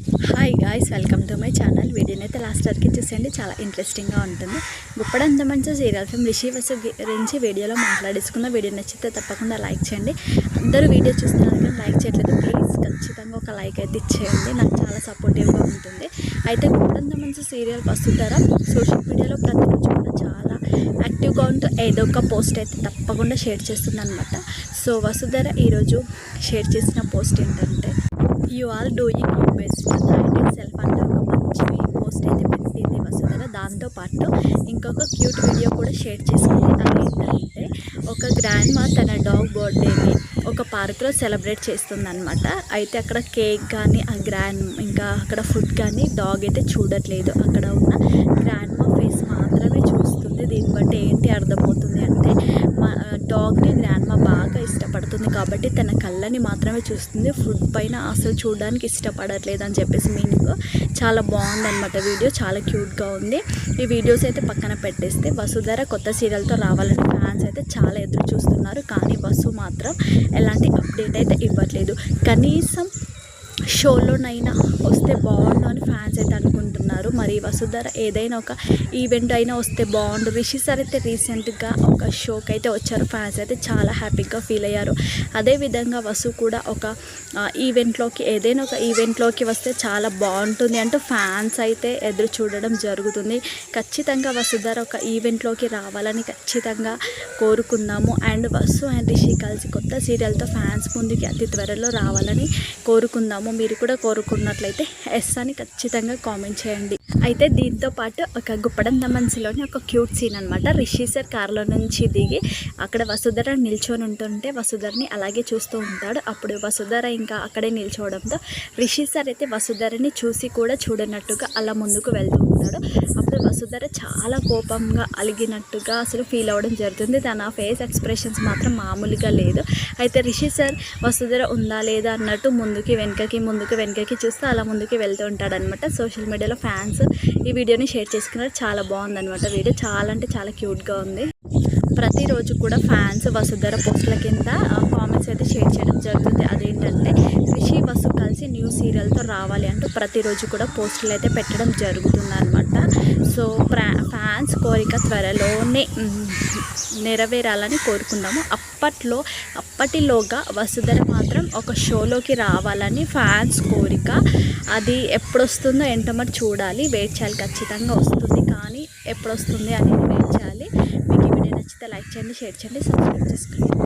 Hi guys, welcome to my channel. వీడియోని అయితే last వరకు చూసేయండి, చాలా ఇంట్రెస్టింగ్గా ఉంటుంది. గుప్పడంత మంచి సీరియల్ ఫిల్మ్ రిషి వసు గురించి వీడియోలో మాట్లాడేసుకున్న. వీడియో నచ్చితే తప్పకుండా లైక్ చేయండి. అందరూ వీడియో చూస్తున్నారు కానీ లైక్ చేయట్లేదు, ప్లీజ్ ఖచ్చితంగా ఒక లైక్ అయితే ఇచ్చేయండి, నాకు చాలా సపోర్టివ్గా ఉంటుంది. అయితే గుప్పడంత మంచి సీరియల్ వసుధర సోషల్ మీడియాలో ప్రతిరోజు కూడా చాలా యాక్టివ్గా ఉంటూ ఏదో ఒక పోస్ట్ అయితే తప్పకుండా షేర్ చేస్తుంది అనమాట. సో వసుధర ఈరోజు షేర్ చేసిన పోస్ట్ ఏంటంటే, you are doing your best try self అంటే ఒక మంచి పోస్ట్ అయితే పెట్టింది వసుధర. దాంతోపాటు ఇంకొక క్యూట్ వీడియో కూడా షేర్ చేసింది. అదేంటంటే, ఒక గ్రాండ్ మా తన డాగ్ బర్త్డేని ఒక పార్క్లో సెలబ్రేట్ చేస్తుందన్నమాట. అయితే అక్కడ కేక్ కానీ ఇంకా అక్కడ ఫుడ్ కానీ డాగ్ అయితే చూడట్లేదు, అక్కడ ఉన్న గ్రాండ్ మా ఫేస్ మాత్రమే చూస్తుంది. దీన్ని బట్టి ఏంటి అర్థమవుతుంది అంటే, మా డాగ్ని గ్రాండ్ మా బాగా ఇష్టపడుతుంది కాబట్టి తన కళ్ళని మాత్రమే చూస్తుంది, ఫుడ్ పైన అసలు చూడడానికి ఇష్టపడట్లేదు అని చెప్పేసి మీనింగ్. చాలా బాగుందన్నమాట వీడియో, చాలా క్యూట్గా ఉంది. ఈ వీడియోస్ అయితే పక్కన పెట్టేస్తే, వసుధర కొత్త సీరియల్తో రావాలని ఫ్యాన్స్ అయితే చాలా ఎదురు చూస్తున్నారు. కానీ వసు మాత్రం ఎలాంటి అప్డేట్ అయితే ఇవ్వట్లేదు. కనీసం షోలోనైనా వస్తే బాగుండు అని ఫ్యాన్స్ అయితే అనుకుంటున్నారు. మరి వసుధర ఏదైనా ఒక ఈవెంట్ అయినా వస్తే బాగుండు. రిషి సార్ అయితే రీసెంట్గా ఒక షోకి అయితే వచ్చారు, ఫ్యాన్స్ అయితే చాలా హ్యాపీగా ఫీల్ అయ్యారు. అదేవిధంగా వసు కూడా ఒక ఏదైనా ఒక ఈవెంట్లోకి వస్తే చాలా బాగుంటుంది అంటూ ఫ్యాన్స్ అయితే ఎదురు చూడడం జరుగుతుంది. ఖచ్చితంగా వసుధర ఒక ఈవెంట్లోకి రావాలని ఖచ్చితంగా కోరుకుందాము. అండ్ వసు అండ్ రిషి కలిసి కొత్త సీరియల్తో ఫ్యాన్స్ ముందుకి అతి త్వరలో రావాలని కోరుకుందాము. మీరు కూడా కోరుకున్నట్లయితే ఎస్ అని ఖచ్చితంగా కామెంట్ చేయండి. అయితే దీంతో పాటు ఒక గుప్పడంత మనసులోని ఒక క్యూట్ సీన్ అనమాట. రిషి సార్ కారులో నుంచి దిగి అక్కడ వసుధర నిల్చొని ఉంటుంటే వసుధరని అలాగే చూస్తూ ఉంటాడు. అప్పుడు వసుధర ఇంకా అక్కడే నిల్చోవడంతో రిషి సార్ అయితే వసుధరని చూసి కూడా చూడనట్టుగా అలా ముందుకు వెళ్తూ ఉంటాడు. అప్పుడు వసుధర చాలా కోపంగా అలిగినట్టుగా అసలు ఫీల్ అవ్వడం జరుగుతుంది. తన ఫేస్ ఎక్స్ప్రెషన్స్ మాత్రం మామూలుగా లేదు. అయితే రిషి సార్ వసుధర ఉందా లేదా అన్నట్టు ముందుకి వెనకకి చూస్తూ అలా ముందుకి వెళ్తూ ఉంటాడు అనమాట. సోషల్ మీడియాలో ఫ్యాన్స్ ఈ వీడియోని షేర్ చేసుకున్నారు, చాలా బాగుందన్నమాట. వీడియో చాలా అంటే చాలా క్యూట్గా ఉంది. ప్రతిరోజు కూడా ఫ్యాన్స్ వసుధర పోస్టుల కింద కామెంట్స్ అయితే షేర్ చేయడం జరుగుతుంది. అదేంటంటే, రిషి వసు కలిసి న్యూ సీరియల్తో రావాలి అంటూ ప్రతిరోజు కూడా పోస్టులు అయితే పెట్టడం జరుగుతుంది అనమాట. సో ఫ్యాన్స్ కోరిక త్వరలోనే నెరవేరాలని కోరుకుందాము. అప్పటిలోగా వసుధర మాత్రం ఒక షోలోకి రావాలని ఫ్యాన్స్ కోరిక. అది ఎప్పుడు వస్తుందో ఏంటో మరి చూడాలి, వెయిట్ చేయాలి. ఖచ్చితంగా వస్తుంది, కానీ ఎప్పుడు వస్తుంది అనేది వెయిట్ చేయాలి. మీకు ఈ వీడియో నచ్చితే లైక్ చేయండి, షేర్ చేయండి, సబ్స్క్రైబ్ చేసుకోండి.